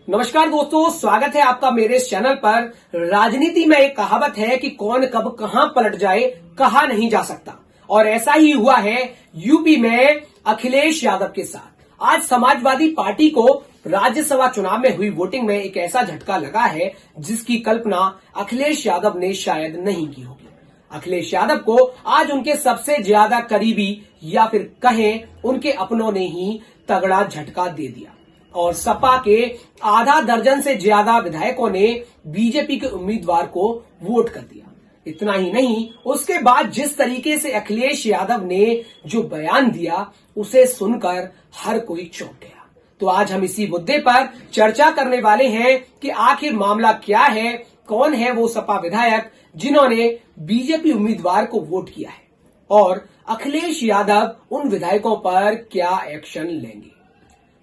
नमस्कार दोस्तों, स्वागत है आपका मेरे इस चैनल पर। राजनीति में एक कहावत है कि कौन कब कहां पलट जाए कहा नहीं जा सकता, और ऐसा ही हुआ है यूपी में अखिलेश यादव के साथ। आज समाजवादी पार्टी को राज्यसभा चुनाव में हुई वोटिंग में एक ऐसा झटका लगा है जिसकी कल्पना अखिलेश यादव ने शायद नहीं की होगी। अखिलेश यादव को आज उनके सबसे ज्यादा करीबी या फिर कहें उनके अपनों ने ही तगड़ा झटका दे दिया, और सपा के आधा दर्जन से ज्यादा विधायकों ने बीजेपी के उम्मीदवार को वोट कर दिया। इतना ही नहीं, उसके बाद जिस तरीके से अखिलेश यादव ने जो बयान दिया उसे सुनकर हर कोई चौंक गया। तो आज हम इसी मुद्दे पर चर्चा करने वाले हैं कि आखिर मामला क्या है, कौन है वो सपा विधायक जिन्होंने बीजेपी उम्मीदवार को वोट किया है, और अखिलेश यादव उन विधायकों पर क्या एक्शन लेंगे।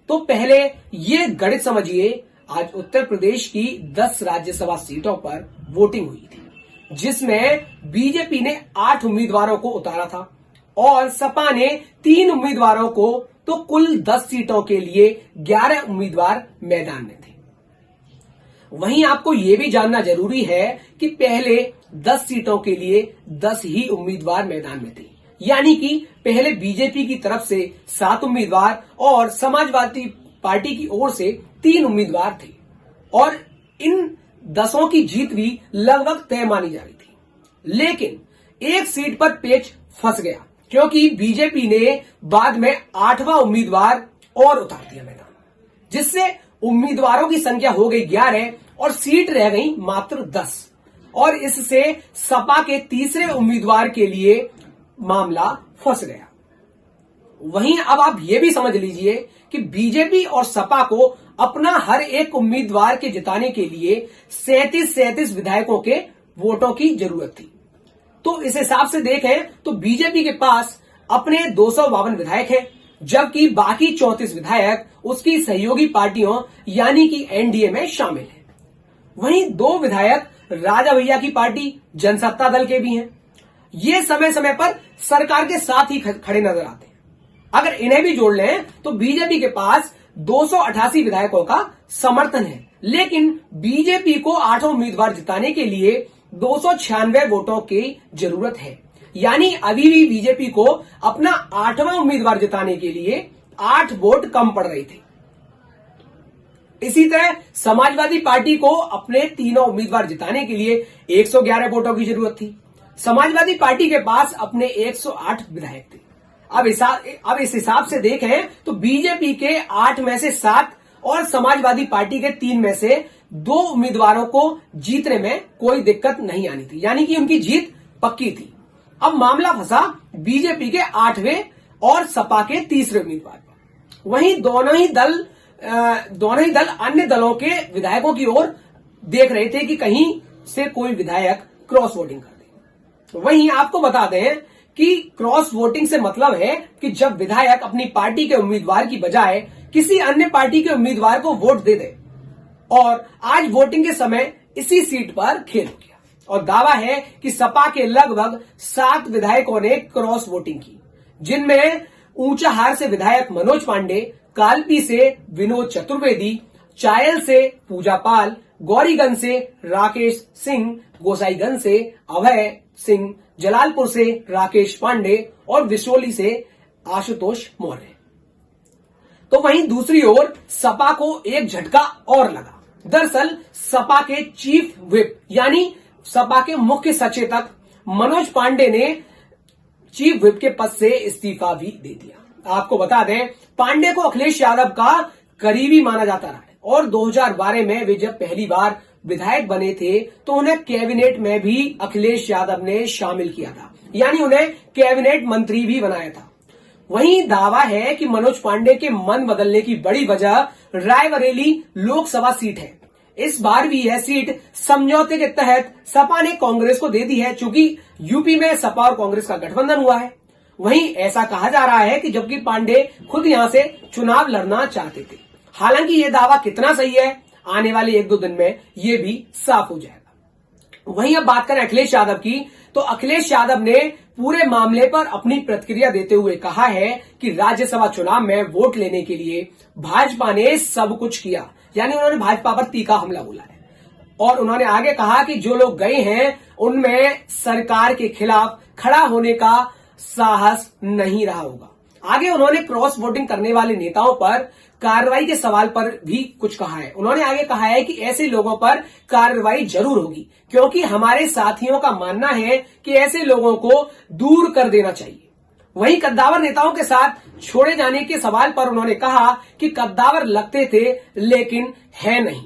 तो पहले ये गणित समझिए। आज उत्तर प्रदेश की 10 राज्यसभा सीटों पर वोटिंग हुई थी, जिसमें बीजेपी ने 8 उम्मीदवारों को उतारा था और सपा ने 3 उम्मीदवारों को, तो कुल 10 सीटों के लिए 11 उम्मीदवार मैदान में थे। वहीं आपको ये भी जानना जरूरी है कि पहले 10 सीटों के लिए 10 ही उम्मीदवार मैदान में थे, यानी कि पहले बीजेपी की तरफ से 7 उम्मीदवार और समाजवादी पार्टी की ओर से 3 उम्मीदवार थे, और इन 10 की जीत भी लगभग तय मानी जा रही थी। लेकिन एक सीट पर पेच फंस गया, क्योंकि बीजेपी ने बाद में 8वां उम्मीदवार और उतार दिया मैदान, जिससे उम्मीदवारों की संख्या हो गई 11 और सीट रह गई मात्र 10, और इससे सपा के तीसरे उम्मीदवार के लिए मामला फंस गया। वहीं अब आप ये भी समझ लीजिए कि बीजेपी और सपा को अपना हर एक उम्मीदवार के जिताने के लिए 37 विधायकों के वोटों की जरूरत थी। तो इस हिसाब से देखें तो बीजेपी के पास अपने 252 विधायक हैं, जबकि बाकी 34 विधायक उसकी सहयोगी पार्टियों यानी कि एनडीए में शामिल हैं। वहीं 2 विधायक राजा भैया की पार्टी जनसत्ता दल के भी हैं। ये समय समय पर सरकार के साथ ही खड़े नजर आते हैं। अगर इन्हें भी जोड़ लें तो बीजेपी के पास 288 विधायकों का समर्थन है, लेकिन बीजेपी को 8 उम्मीदवार जिताने के लिए 296 वोटों की जरूरत है, यानी अभी भी बीजेपी को अपना 8वां उम्मीदवार जिताने के लिए 8 वोट कम पड़ रहे थे। इसी तरह समाजवादी पार्टी को अपने तीनों उम्मीदवार जिताने के लिए 111 वोटों की जरूरत थी। समाजवादी पार्टी के पास अपने 108 विधायक थे। अब इस हिसाब से देखें तो बीजेपी के 8 में से 7 और समाजवादी पार्टी के 3 में से 2 उम्मीदवारों को जीतने में कोई दिक्कत नहीं आनी थी, यानी कि उनकी जीत पक्की थी। अब मामला फंसा बीजेपी के 8वें और सपा के तीसरे उम्मीदवार पर। वहीं दोनों ही दल अन्य दलों के विधायकों की ओर देख रहे थे कि कहीं से कोई विधायक क्रॉस वोटिंग कर दे। वहीं आपको बता दें कि क्रॉस वोटिंग से मतलब है कि जब विधायक अपनी पार्टी के उम्मीदवार की बजाय किसी अन्य पार्टी के उम्मीदवार को वोट दे दे। और आज वोटिंग के समय इसी सीट पर खेल हो गया, और दावा है कि सपा के लगभग 7 विधायकों ने क्रॉस वोटिंग की, जिनमें ऊंचाहार से विधायक मनोज पांडे, कालपी से विनोद चतुर्वेदी, चायल से पूजा पाल, गौरीगंज से राकेश सिंह, गोसाईगंज से अभय सिंह, जलालपुर से राकेश पांडे और विशोली से आशुतोष मौर्य। तो वहीं दूसरी ओर सपा को एक झटका और लगा। दरअसल सपा के चीफ व्हिप यानी सपा के मुख्य सचेतक मनोज पांडे ने चीफ व्हिप के पद से इस्तीफा भी दे दिया। आपको बता दें, पांडे को अखिलेश यादव का करीबी माना जाता रहा है, और 2012 में वे जब पहली बार विधायक बने थे तो उन्हें कैबिनेट में भी अखिलेश यादव ने शामिल किया था, यानी उन्हें कैबिनेट मंत्री भी बनाया था। वहीं दावा है कि मनोज पांडे के मन बदलने की बड़ी वजह रायबरेली लोकसभा सीट है। इस बार भी यह सीट समझौते के तहत सपा ने कांग्रेस को दे दी है, चूंकि यूपी में सपा और कांग्रेस का गठबंधन हुआ है। वहीं ऐसा कहा जा रहा है कि जबकि पांडे खुद यहां से चुनाव लड़ना चाहते थे। हालांकि यह दावा कितना सही है, आने वाले 1-2 दिन में यह भी साफ हो जाएगा। वहीं अब बात करें अखिलेश यादव की, तो अखिलेश यादव ने पूरे मामले पर अपनी प्रतिक्रिया देते हुए कहा है कि राज्यसभा चुनाव में वोट लेने के लिए भाजपा ने सब कुछ किया, यानी उन्होंने भाजपा पर तीखा हमला बोला है। और उन्होंने आगे कहा कि जो लोग गए हैं उनमें सरकार के खिलाफ खड़ा होने का साहस नहीं रहा होगा। आगे उन्होंने क्रॉस वोटिंग करने वाले नेताओं पर कार्रवाई के सवाल पर भी कुछ कहा है। उन्होंने आगे कहा है कि ऐसे लोगों पर कार्रवाई जरूर होगी, क्योंकि हमारे साथियों का मानना है कि ऐसे लोगों को दूर कर देना चाहिए। वहीं कद्दावर नेताओं के साथ छोड़े जाने के सवाल पर उन्होंने कहा कि कद्दावर लगते थे लेकिन है नहीं।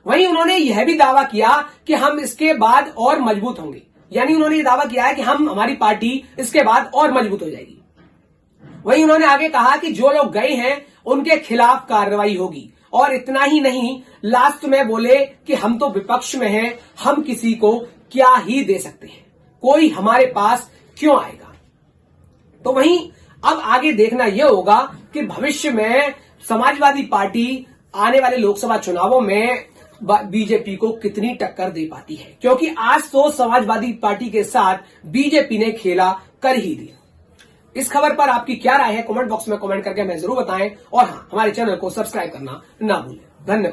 वहीं उन्होंने यह भी दावा किया कि हम इसके बाद और मजबूत होंगे, यानी उन्होंने दावा किया है कि हमारी पार्टी इसके बाद और मजबूत हो जाएगी। वहीं उन्होंने आगे कहा कि जो लोग गए हैं उनके खिलाफ कार्रवाई होगी। और इतना ही नहीं, लास्ट में बोले कि हम तो विपक्ष में हैं, हम किसी को क्या ही दे सकते हैं, कोई हमारे पास क्यों आएगा। तो वहीं अब आगे देखना यह होगा कि भविष्य में समाजवादी पार्टी आने वाले लोकसभा चुनावों में बीजेपी को कितनी टक्कर दे पाती है, क्योंकि आज तो समाजवादी पार्टी के साथ बीजेपी ने खेला कर ही दिया। इस खबर पर आपकी क्या राय है, कमेंट बॉक्स में कमेंट करके हमें जरूर बताएं। और हाँ, हमारे चैनल को सब्सक्राइब करना ना भूलें। धन्यवाद।